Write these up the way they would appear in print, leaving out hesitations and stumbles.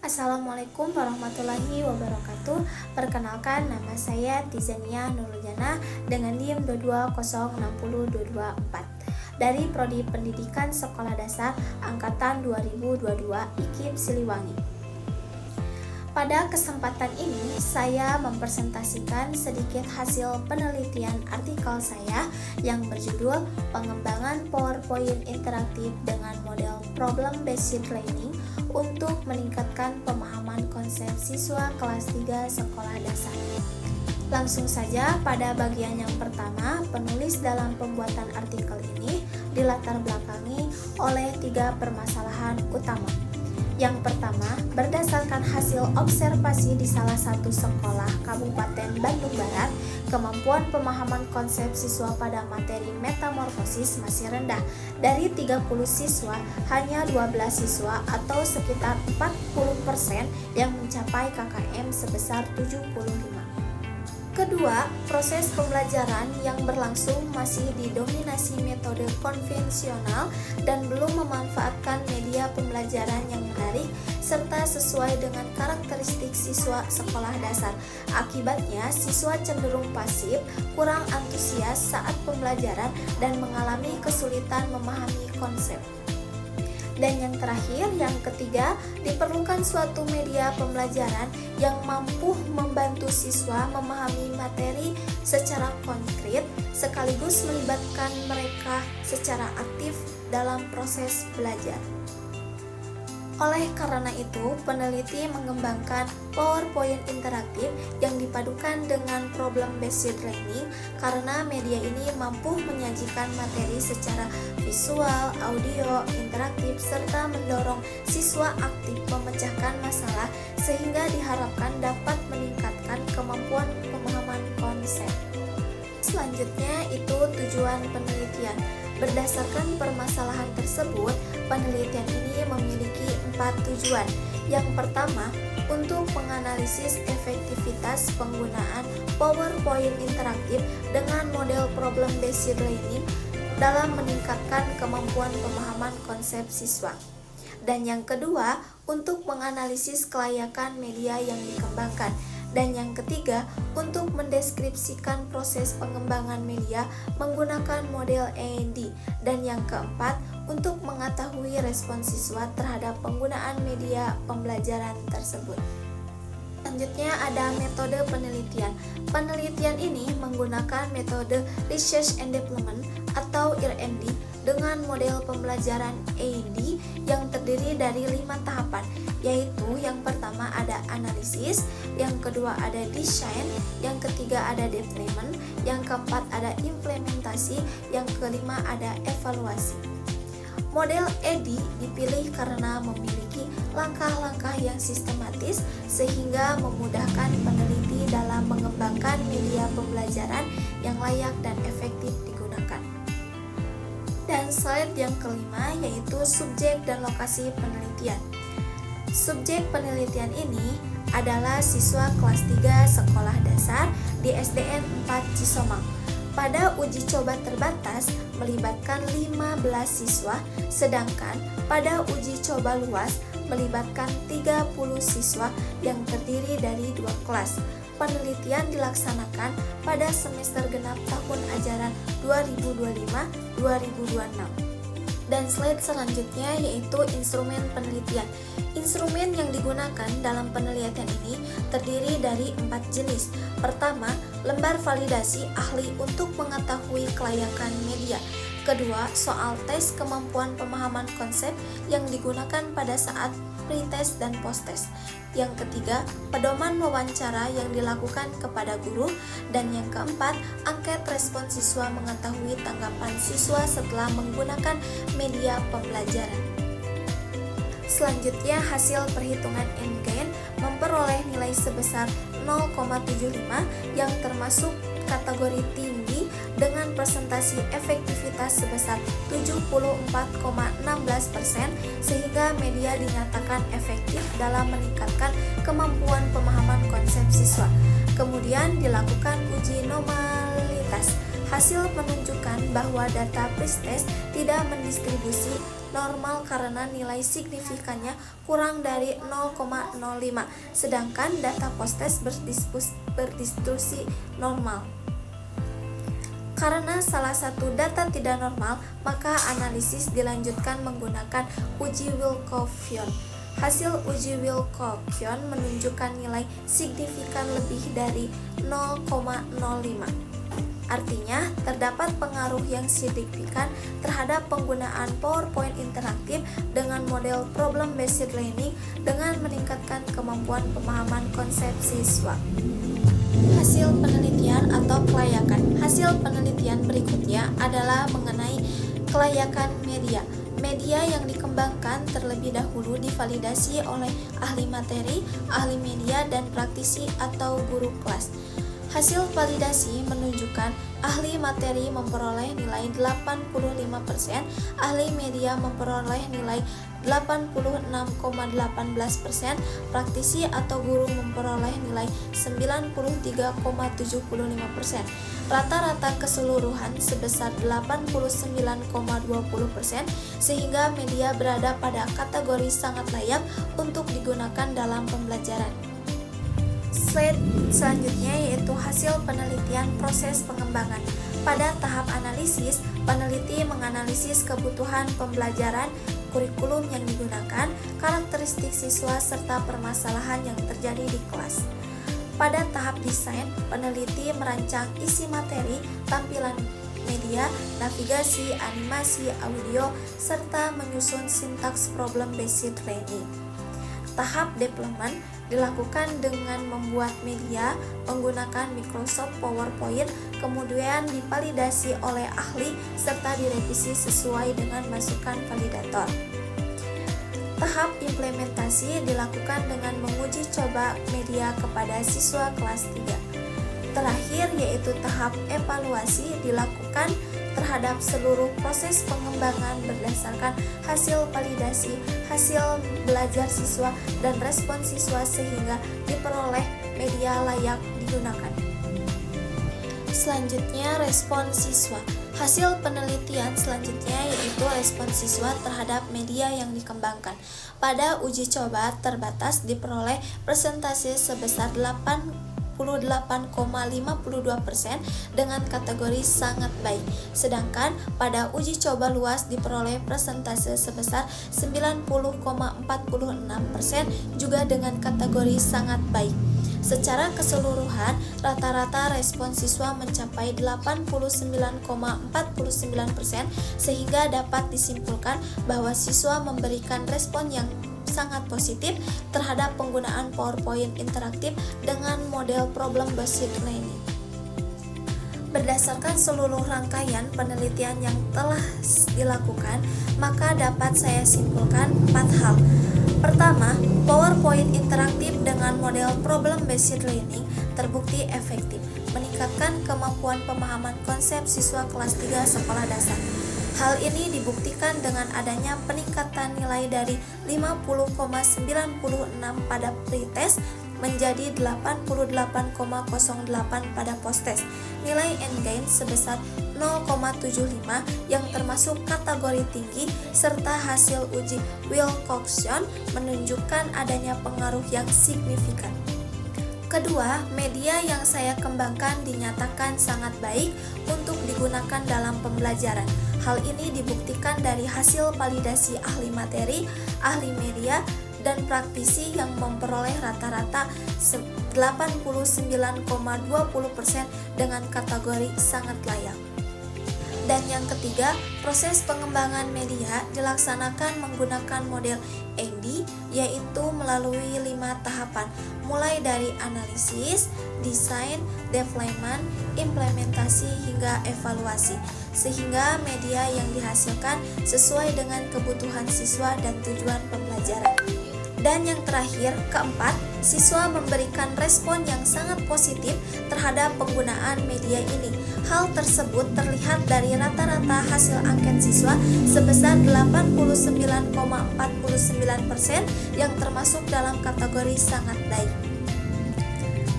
Assalamualaikum warahmatullahi wabarakatuh. Perkenalkan, nama saya Tizania Nurjana dengan NIM 220602224 dari Prodi Pendidikan Sekolah Dasar Angkatan 2022 IKIP Siliwangi. Pada kesempatan ini, saya mempresentasikan sedikit hasil penelitian artikel saya yang berjudul Pengembangan PowerPoint Interaktif dengan Model Problem Based Learning untuk meningkatkan pemahaman konsep siswa kelas 3 sekolah dasar. Langsung saja pada bagian yang pertama, penulis dalam pembuatan artikel ini dilatar belakangi oleh 3 permasalahan utama. Yang pertama, berdasarkan hasil observasi di salah satu sekolah Kabupaten Bandung Barat, kemampuan pemahaman konsep siswa pada materi metamorfosis masih rendah. Dari 30 siswa, hanya 12 siswa atau sekitar 40% yang mencapai KKM sebesar 75. Kedua, proses pembelajaran yang berlangsung masih didominasi metode konvensional dan belum memanfaatkan media pembelajaran yang menarik serta sesuai dengan karakteristik siswa sekolah dasar. Akibatnya, siswa cenderung pasif, kurang antusias saat pembelajaran dan mengalami kesulitan memahami konsep. Dan yang terakhir, yang ketiga, diperlukan suatu media pembelajaran yang mampu membantu siswa memahami materi secara konkret sekaligus melibatkan mereka secara aktif dalam proses belajar. Oleh karena itu, peneliti mengembangkan PowerPoint interaktif yang dipadukan dengan problem-based learning karena media ini mampu menyajikan materi secara visual, audio, interaktif, serta mendorong siswa aktif memecahkan masalah sehingga diharapkan dapat meningkatkan kemampuan pemahaman konsep. Selanjutnya itu tujuan penelitian. Berdasarkan permasalahan tersebut, penelitian ini memiliki 4 tujuan. Yang pertama, untuk menganalisis efektivitas penggunaan PowerPoint interaktif dengan model problem-based learning dalam meningkatkan kemampuan pemahaman konsep siswa. Dan yang kedua, untuk menganalisis kelayakan media yang dikembangkan. Dan yang ketiga, untuk mendeskripsikan proses pengembangan media menggunakan model AND. Dan yang keempat, untuk mengetahui respon siswa terhadap penggunaan media pembelajaran tersebut. Selanjutnya ada metode penelitian. Penelitian ini menggunakan metode Research and Development atau R&D dengan model pembelajaran AND yang terdiri dari 5 tahapan, yaitu yang pertama ada analisis, yang kedua ada desain, yang ketiga ada deployment, yang keempat ada implementasi, yang kelima ada evaluasi. Model ED dipilih karena memiliki langkah-langkah yang sistematis sehingga memudahkan peneliti dalam mengembangkan media pembelajaran yang layak dan efektif digunakan. Dan slide yang kelima yaitu subjek dan lokasi penelitian. Subjek penelitian ini adalah siswa kelas 3 sekolah dasar di SDN 4 Cisomang. Pada uji coba terbatas melibatkan 15 siswa, sedangkan pada uji coba luas melibatkan 30 siswa yang terdiri dari 2 kelas. Penelitian dilaksanakan pada semester genap tahun ajaran 2025-2026. Dan slide selanjutnya yaitu instrumen penelitian. Instrumen yang digunakan dalam penelitian ini terdiri dari 4 jenis. Pertama, lembar validasi ahli untuk mengetahui kelayakan media. Kedua, soal tes kemampuan pemahaman konsep yang digunakan pada saat pre-test dan post-test. Yang ketiga, pedoman wawancara yang dilakukan kepada guru. Dan yang keempat, angket respon siswa mengetahui tanggapan siswa setelah menggunakan media pembelajaran. Selanjutnya, hasil perhitungan endgain memperoleh nilai sebesar 0,75 yang termasuk kategori tinggi dengan presentasi efektivitas sebesar 74,16% sehingga media dinyatakan efektif dalam meningkatkan kemampuan pemahaman konsep siswa. Kemudian dilakukan uji normalitas. Hasil menunjukkan bahwa data pre-test tidak mendistribusi normal karena nilai signifikannya kurang dari 0,05, sedangkan data post-test berdistribusi normal. Karena salah satu data tidak normal, maka analisis dilanjutkan menggunakan uji Wilcoxon. Hasil uji Wilcoxon menunjukkan nilai signifikan lebih dari 0,05. Artinya, terdapat pengaruh yang signifikan terhadap penggunaan PowerPoint interaktif dengan model problem-based learning dengan meningkatkan kemampuan pemahaman konsep siswa. Hasil penelitian atau kelayakan. Hasil penelitian berikutnya adalah mengenai kelayakan media. Media yang dikembangkan terlebih dahulu divalidasi oleh ahli materi, ahli media, dan praktisi atau guru kelas. Hasil validasi menunjukkan ahli materi memperoleh nilai 85%, ahli media memperoleh nilai 86,18%, praktisi atau guru memperoleh nilai 93,75%. Rata-rata keseluruhan sebesar 89,20%, sehingga media berada pada kategori sangat layak untuk digunakan dalam pembelajaran. Slide selanjutnya yaitu hasil penelitian proses pengembangan. Pada tahap analisis, peneliti menganalisis kebutuhan pembelajaran, kurikulum yang digunakan, karakteristik siswa, serta permasalahan yang terjadi di kelas. Pada tahap desain, peneliti merancang isi materi, tampilan media, navigasi, animasi, audio, serta menyusun sintaks problem-based learning. Tahap development dilakukan dengan membuat media menggunakan Microsoft PowerPoint, kemudian divalidasi oleh ahli serta direvisi sesuai dengan masukan validator. Tahap implementasi dilakukan dengan menguji coba media kepada siswa kelas 3. Terakhir yaitu tahap evaluasi dilakukan terhadap seluruh proses pengembangan berdasarkan hasil validasi, hasil belajar siswa, dan respon siswa sehingga diperoleh media layak digunakan. Selanjutnya, respon siswa. Hasil penelitian selanjutnya yaitu respon siswa terhadap media yang dikembangkan. Pada uji coba terbatas diperoleh persentase sebesar 88,52% dengan kategori sangat baik. Sedangkan pada uji coba luas diperoleh persentase sebesar 90,46% juga dengan kategori sangat baik. Secara keseluruhan, rata-rata respon siswa mencapai 89,49% sehingga dapat disimpulkan bahwa siswa memberikan respon yang sangat positif terhadap penggunaan PowerPoint interaktif dengan model problem-based learning. Berdasarkan seluruh rangkaian penelitian yang telah dilakukan, maka dapat saya simpulkan 4 hal. Pertama, PowerPoint interaktif dengan model problem-based learning terbukti efektif, meningkatkan kemampuan pemahaman konsep siswa kelas 3 sekolah dasar. Hal ini dibuktikan dengan adanya peningkatan nilai dari 50,96 pada pretest menjadi 88,08 pada posttest. Nilai N-gain sebesar 0,75 yang termasuk kategori tinggi, serta hasil uji Wilcoxon menunjukkan adanya pengaruh yang signifikan. Kedua, media yang saya kembangkan dinyatakan sangat baik untuk digunakan dalam pembelajaran. Hal ini dibuktikan dari hasil validasi ahli materi, ahli media, dan praktisi yang memperoleh rata-rata 89,20% dengan kategori sangat layak. Dan yang ketiga, proses pengembangan media dilaksanakan menggunakan model ANDI, yaitu melalui 5 tahapan, mulai dari analisis, desain, development, implementasi, hingga evaluasi, sehingga media yang dihasilkan sesuai dengan kebutuhan siswa dan tujuan pembelajaran. Dan yang terakhir, keempat, siswa memberikan respon yang sangat positif terhadap penggunaan media ini. Hal tersebut terlihat dari rata-rata hasil angket siswa sebesar 89,49% yang termasuk dalam kategori sangat baik.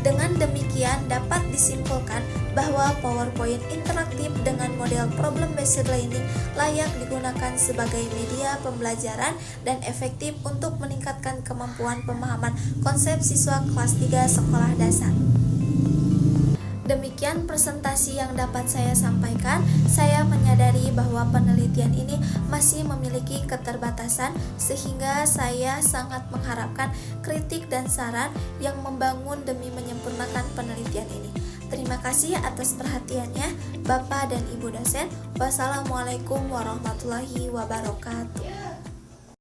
Dengan demikian dapat disimpulkan bahwa PowerPoint interaktif dengan model problem based learning layak digunakan sebagai media pembelajaran dan efektif untuk meningkatkan kemampuan pemahaman konsep siswa kelas 3 sekolah dasar. Demikian presentasi yang dapat saya sampaikan. Saya menyadari bahwa penelitian ini masih memiliki keterbatasan, sehingga saya sangat mengharapkan kritik dan saran yang membangun demi menyempurnakan penelitian ini. Terima kasih atas perhatiannya, Bapak dan Ibu dosen. Wassalamualaikum warahmatullahi wabarakatuh.